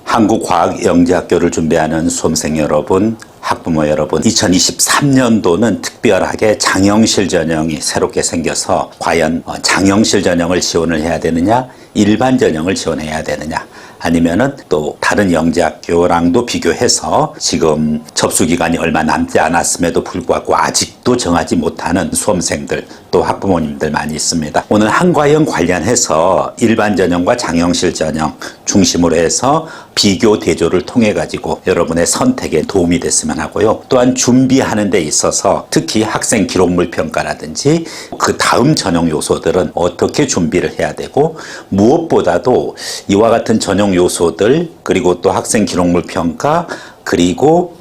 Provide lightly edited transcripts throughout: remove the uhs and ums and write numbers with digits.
한국과학영재학교를 준비하는 수험생 여러분, 학부모 여러분, 2023년도는 특별하게 장영실 전형이 새롭게 생겨서 과연 장영실 전형을 지원을 해야 되느냐, 일반 전형을 지원해야 되느냐, 아니면은 또 다른 영재학교랑도 비교해서 지금 접수기간이 얼마 남지 않았음에도 불구하고 아직도 정하지 못하는 수험생들 또 학부모님들 많이 있습니다. 오늘 한과형 관련해서 일반 전형과 장영실 전형 중심으로 해서 비교 대조를 통해 가지고 여러분의 선택에 도움이 됐으면 하고요. 또한 준비하는 데 있어서 특히 학생 기록물 평가라든지 그 다음 전형 요소들은 어떻게 준비를 해야 되고, 무엇보다도 이와 같은 전형 요소들, 그리고 또 학생 기록물 평가, 그리고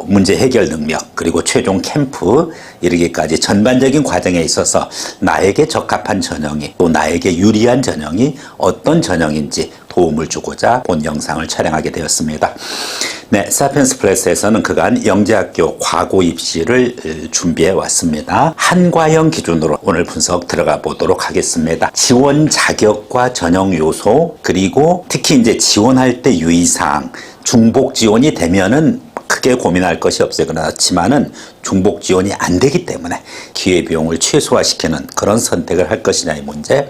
문제 해결 능력, 그리고 최종 캠프 이르기까지 전반적인 과정에 있어서 나에게 적합한 전형이, 또 나에게 유리한 전형이 어떤 전형인지 도움을 주고자 본 영상을 촬영하게 되었습니다. 네, 사피엔스 플러스에서는 그간 영재학교 과고 입시를 준비해 왔습니다. 한과형 기준으로 오늘 분석 들어가 보도록 하겠습니다. 지원 자격과 전형 요소, 그리고 특히 이제 지원할 때 유의사항, 중복 지원이 되면은 크게 고민할 것이 없어요. 그렇지만은 중복 지원이 안 되기 때문에 기회비용을 최소화시키는 그런 선택을 할 것이냐의 문제,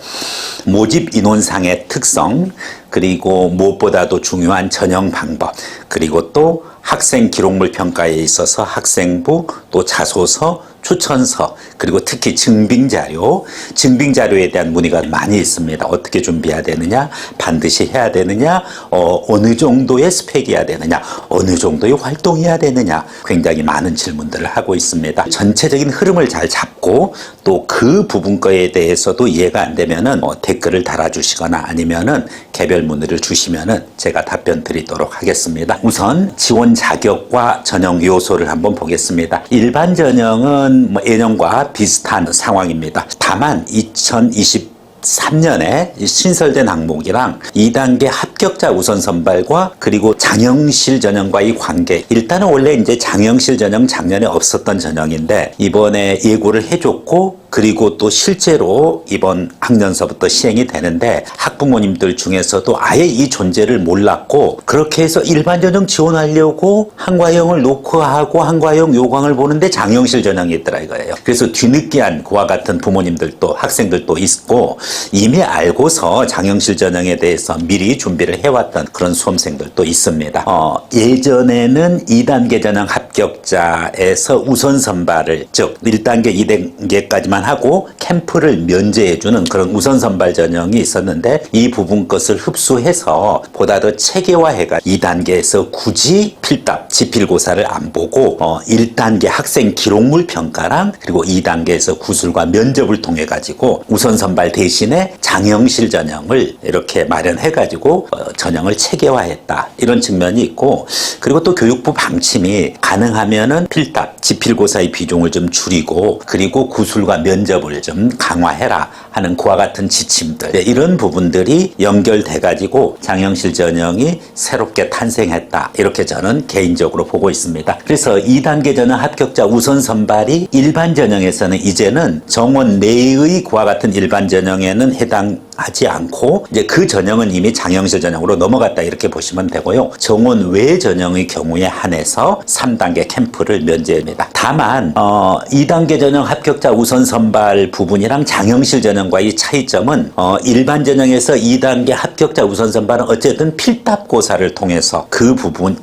모집 인원상의 특성, 그리고 무엇보다도 중요한 전형 방법, 그리고 또 학생 기록물 평가에 있어서 학생부, 또 자소서, 추천서, 그리고 특히 증빙자료에 대한 문의가 많이 있습니다. 어떻게 준비해야 되느냐, 반드시 해야 되느냐, 어느 정도의 스펙이어야 되느냐, 어느 정도의 활동해야 되느냐, 굉장히 많은 질문들을 하고 있습니다. 전체적인 흐름을 잘 잡고 또 그 부분 거에 대해서도 이해가 안 되면은 댓글을 달아주시거나 아니면은 개별 문의를 주시면은 제가 답변 드리도록 하겠습니다. 우선 지원 자격과 전형 요소를 한번 보겠습니다. 일반 전형은 예년과 비슷한 상황입니다. 다만 2023년에 신설된 항목이랑 2단계 합격자 우선 선발과 그리고 장영실 전형과의 관계, 일단은 원래 이제 장영실 전형 작년에 없었던 전형인데 이번에 예고를 해줬고, 그리고 또 실제로 이번 학년서부터 시행이 되는데 학부모님들 중에서도 아예 이 존재를 몰랐고, 그렇게 해서 일반 전형 지원하려고 한과형을 놓고 하고 한과형 요강을 보는데 장영실 전형이 있더라 이거예요. 그래서 뒤늦게한 그와 같은 부모님들도 학생들도 있고, 이미 알고서 장영실 전형에 대해서 미리 준비를 해왔던 그런 수험생들도 있습니다. 예전에는 2단계 전형 합격자에서 우선 선발을, 즉 1단계, 2단계까지만 하고 캠프를 면제해주는 그런 우선 선발 전형이 있었는데, 이 부분 것을 흡수해서 보다 더 체계화해가 2단계에서 굳이 필답, 지필고사를 안 보고 1단계 학생 기록물 평가랑 그리고 2단계에서 구술과 면접을 통해 가지고 우선 선발 대신에 장영실 전형을 이렇게 마련해 가지고 전형을 체계화했다, 이런 측면이 있고, 그리고 또 교육부 방침이 가능하면은 필답, 지필고사의 비중을 좀 줄이고 그리고 구술과 면접을 좀 강화해라 하는 그와 같은 지침들, 이런 부분들이 연결돼 가지고 장영실 전형이 새롭게 탄생했다, 이렇게 저는 개인적으로 보고 있습니다. 그래서 2단계 전형 합격자 우선 선발이 일반 전형에서는 이제는 정원 내의 그와 같은 일반 전형에는 해당하지 않고 이제 그 전형은 이미 장영실 전형으로 넘어갔다, 이렇게 보시면 되고요. 정원 외 전형의 경우에 한해서 3단계 캠프를 면제합니다. 다만 2단계 전형 합격자 우선 선발 부분이랑 장영실 전형과의 차이점은 일반 전형에서 2단계 합격자 우선 선발은 어쨌든 필답고사를 통해서 그 부분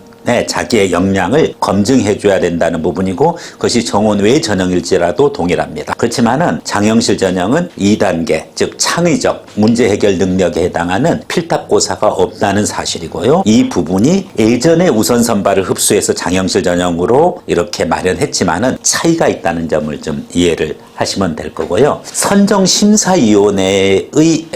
자기의 역량을 검증해 줘야 된다는 부분이고, 그것이 정원 외 전형일지라도 동일합니다. 그렇지만은 장영실 전형은 2단계, 즉 창의적 문제 해결 능력에 해당하는 필답고사가 없다는 사실이고요. 이 부분이 예전에 우선 선발을 흡수해서 장영실 전형으로 이렇게 마련했지만은 차이가 있다는 점을 좀 이해를 하시면 될 거고요. 선정심사위원회의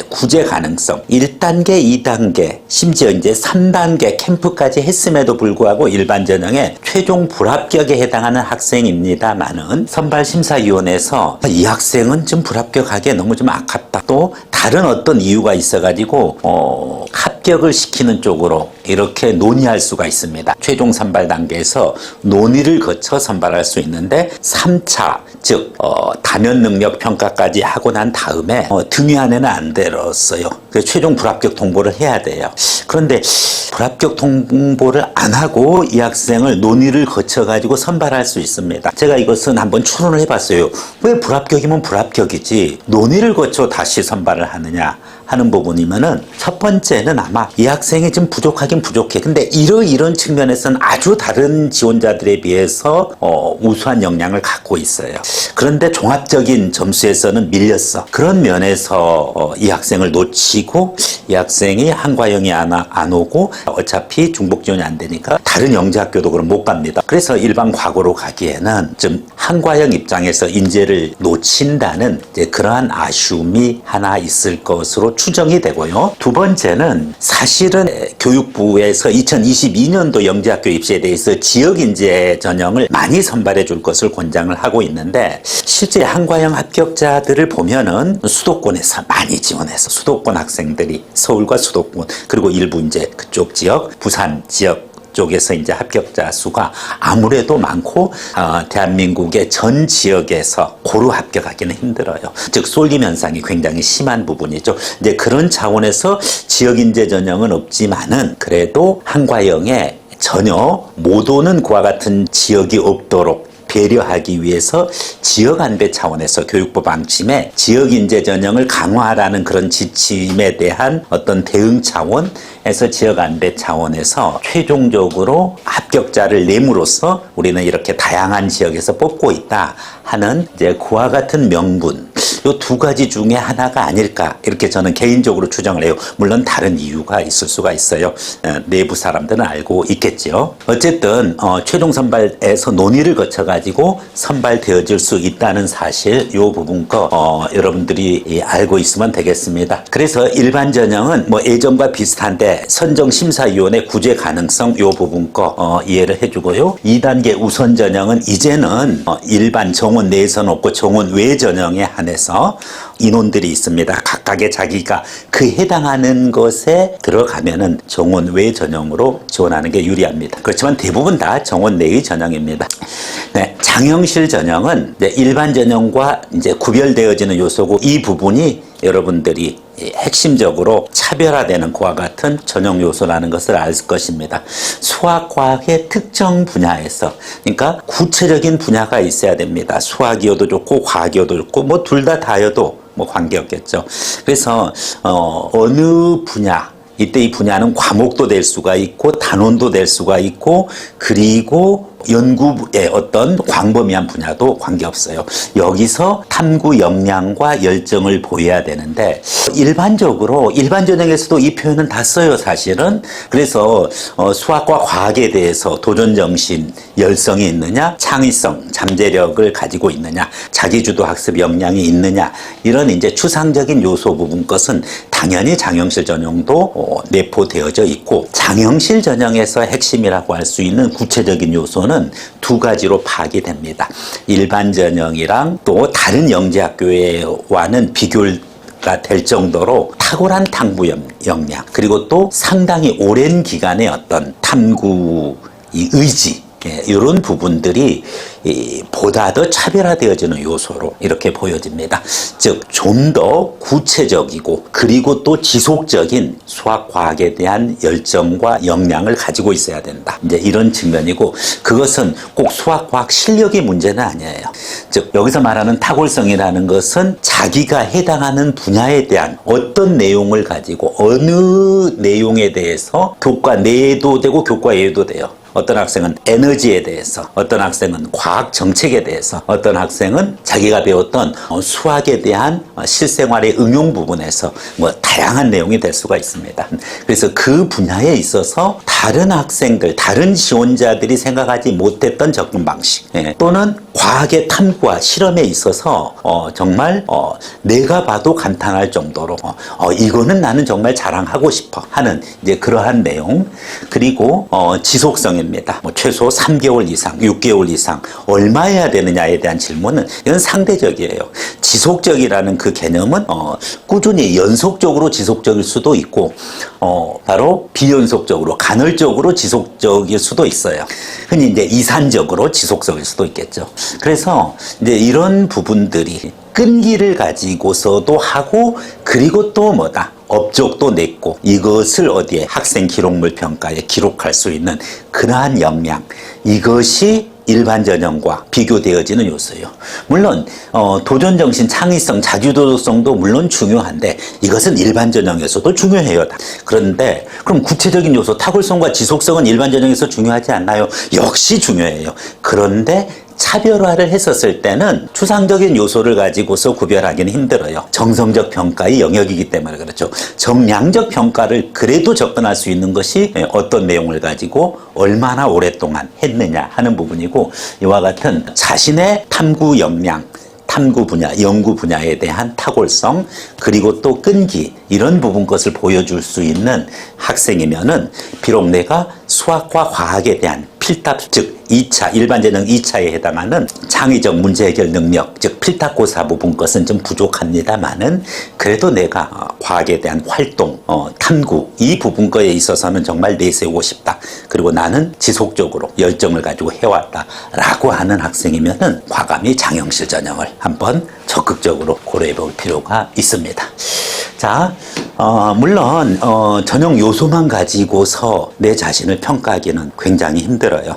구제 가능성, 1단계, 2단계, 심지어 이제 3단계 캠프까지 했음에도 불구하고 일반 전형에 최종 불합격에 해당하는 학생입니다만은 선발심사위원회에서 이 학생은 좀 불합격하기에 너무 좀 아깝다, 또 다른 어떤 이유가 있어가지고 합격을 시키는 쪽으로 이렇게 논의할 수가 있습니다. 최종 선발 단계에서 논의를 거쳐 선발할 수 있는데 3차 즉 단연 능력 평가까지 하고 난 다음에 등위 안에는 안 들었어요. 그래서 최종 불합격 통보를 해야 돼요. 그런데 불합격 통보를 안 하고 이 학생을 논의를 거쳐가지고 선발할 수 있습니다. 제가 이것은 한번 추론을 해봤어요. 왜 불합격이면 불합격이지 논의를 거쳐 다시 선발을 하느냐 하는 부분이면은 첫 번째는 아마 이 학생이 좀 부족하긴 부족해. 근데 이런 측면에서는 아주 다른 지원자들에 비해서 우수한 역량을 갖고 있어요. 그런데 종합적인 점수에서는 밀렸어. 그런 면에서 이 학생을 놓치고 이 학생이 한과영이 안 오고 어차피 중복 지원이 안 되니까 다른 영재학교도 그럼 못 갑니다. 그래서 일반 과거로 가기에는 좀 한과영 입장에서 인재를 놓친다는 그러한 아쉬움이 하나 있을 것으로 추정이 되고요. 두 번째는 사실은 교육부에서 2022년도 영재학교 입시에 대해서 지역인재 전형을 많이 선발해 줄 것을 권장을 하고 있는데 실제 한과영 합격자들을 보면은 수도권에서 많이 지원해서 수도권 학생들이 서울과 수도권 그리고 일부 이제 그쪽 지역 부산 지역 쪽에서 이제 합격자 수가 아무래도 많고 대한민국의 전 지역에서 고루 합격하기는 힘들어요. 즉 쏠림 현상이 굉장히 심한 부분이죠. 이제 그런 차원에서 지역 인재 전형은 없지만은 그래도 한과영에 전혀 못 오는 그와 같은 지역이 없도록 배려하기 위해서 지역 안배 차원에서 교육부 방침에 지역 인재 전형을 강화하라는 그런 지침에 대한 어떤 대응 차원에서 지역 안배 차원에서 최종적으로 합격자를 내므로써 우리는 이렇게 다양한 지역에서 뽑고 있다 하는 이제 그와 같은 명분 이 두 가지 중에 하나가 아닐까 이렇게 저는 개인적으로 추정을 해요. 물론 다른 이유가 있을 수가 있어요. 내부 사람들은 알고 있겠죠. 어쨌든 최종 선발에서 논의를 거쳐가지고 선발되어질 수 있다는 사실 이 부분 거 여러분들이 알고 있으면 되겠습니다. 그래서 일반 전형은 뭐 예전과 비슷한데 선정심사위원회 구제 가능성 이 부분 거 이해를 해주고요. 2단계 우선 전형은 이제는 일반 정원 내에서는 없고 정원 외 전형에 한해서 인원들이 있습니다. 각각의 자기가 그 해당하는 것에 들어가면은 정원 외 전형으로 지원하는 게 유리합니다. 그렇지만 대부분 다 정원 내의 전형입니다. 네, 장영실 전형은 이제 일반 전형과 이제 구별되어지는 요소고 이 부분이 여러분들이 핵심적으로 차별화되는 그와 같은 전형 요소라는 것을 알 것입니다. 수학과학의 특정 분야에서 그러니까 구체적인 분야가 있어야 됩니다. 수학이어도 좋고 과학이어도 좋고 뭐 둘 다여도 뭐 관계없겠죠. 그래서 어느 분야 이때 이 분야는 과목도 될 수가 있고 단원도 될 수가 있고 그리고 연구의 어떤 광범위한 분야도 관계없어요. 여기서 탐구 역량과 열정을 보여야 되는데 일반적으로 일반 전형에서도 이 표현은 다 써요 사실은. 그래서 수학과 과학에 대해서 도전정신, 열성이 있느냐, 창의성, 잠재력을 가지고 있느냐, 자기주도 학습 역량이 있느냐 이런 이제 추상적인 요소 부분 것은 당연히 장영실 전형도 내포되어져 있고 장영실 전형에서 핵심이라고 할 수 있는 구체적인 요소는 두 가지로 파악이 됩니다. 일반 전형이랑 또 다른 영재학교와는 비교가 될 정도로 탁월한 탐구 역량 그리고 또 상당히 오랜 기간의 어떤 탐구 의지 이런 부분들이 보다 더 차별화되어지는 요소로 이렇게 보여집니다. 즉 좀 더 구체적이고 그리고 또 지속적인 수학과학에 대한 열정과 역량을 가지고 있어야 된다. 이제 이런 측면이고 그것은 꼭 수학과학 실력의 문제는 아니에요. 즉 여기서 말하는 탁월성이라는 것은 자기가 해당하는 분야에 대한 어떤 내용을 가지고 어느 내용에 대해서 교과 내에도 되고 교과 외에도 돼요. 어떤 학생은 에너지에 대해서, 어떤 학생은 과학 정책에 대해서, 어떤 학생은 자기가 배웠던 수학에 대한 실생활의 응용 부분에서 뭐 다양한 내용이 될 수가 있습니다. 그래서 그 분야에 있어서 다 다른 학생들, 다른 지원자들이 생각하지 못했던 접근 방식, 또는 과학의 탐구와 실험에 있어서 정말 내가 봐도 감탄할 정도로 이거는 나는 정말 자랑하고 싶어 하는 이제 그러한 내용. 그리고 지속성입니다. 뭐 최소 3개월 이상, 6개월 이상 얼마 해야 되느냐에 대한 질문은 이건 상대적이에요. 지속적이라는 그 개념은 꾸준히 연속적으로 지속적일 수도 있고 바로 비연속적으로 간헐적으로 지속적일 수도 있어요. 흔히 이제 이산적으로 지속적일 수도 있겠죠. 그래서 이제 이런 부분들이 끈기를 가지고서도 하고, 그리고 또 뭐다, 업적도 냈고, 이것을 어디에 학생 기록물 평가에 기록할 수 있는 그러한 역량, 이것이 일반 전형과 비교되어지는 요소예요. 물론 도전정신, 창의성, 자기도덕성도 물론 중요한데 이것은 일반 전형에서도 중요해요. 그런데 그럼 구체적인 요소, 탁월성과 지속성은 일반 전형에서 중요하지 않나요? 역시 중요해요. 그런데 차별화를 했었을 때는 추상적인 요소를 가지고서 구별하기는 힘들어요. 정성적 평가의 영역이기 때문에 그렇죠. 정량적 평가를 그래도 접근할 수 있는 것이 어떤 내용을 가지고 얼마나 오랫동안 했느냐 하는 부분이고, 이와 같은 자신의 탐구 역량, 탐구 분야, 연구 분야에 대한 탁월성, 그리고 또 끈기, 이런 부분 것을 보여줄 수 있는 학생이면은 비록 내가 수학과 과학에 대한 필답, 즉 2차, 일반 전형 2차에 해당하는 창의적 문제 해결 능력, 즉 필답고사 부분 것은 좀 부족합니다만은 그래도 내가 과학에 대한 활동, 탐구, 이 부분 거에 있어서는 정말 내세우고 싶다. 그리고 나는 지속적으로 열정을 가지고 해왔다라고 하는 학생이면은 과감히 장영실 전형을 한번 적극적으로 고려해 볼 필요가 있습니다. 자, 물론 전형 요소만 가지고서 내 자신을 평가하기는 굉장히 힘들어요.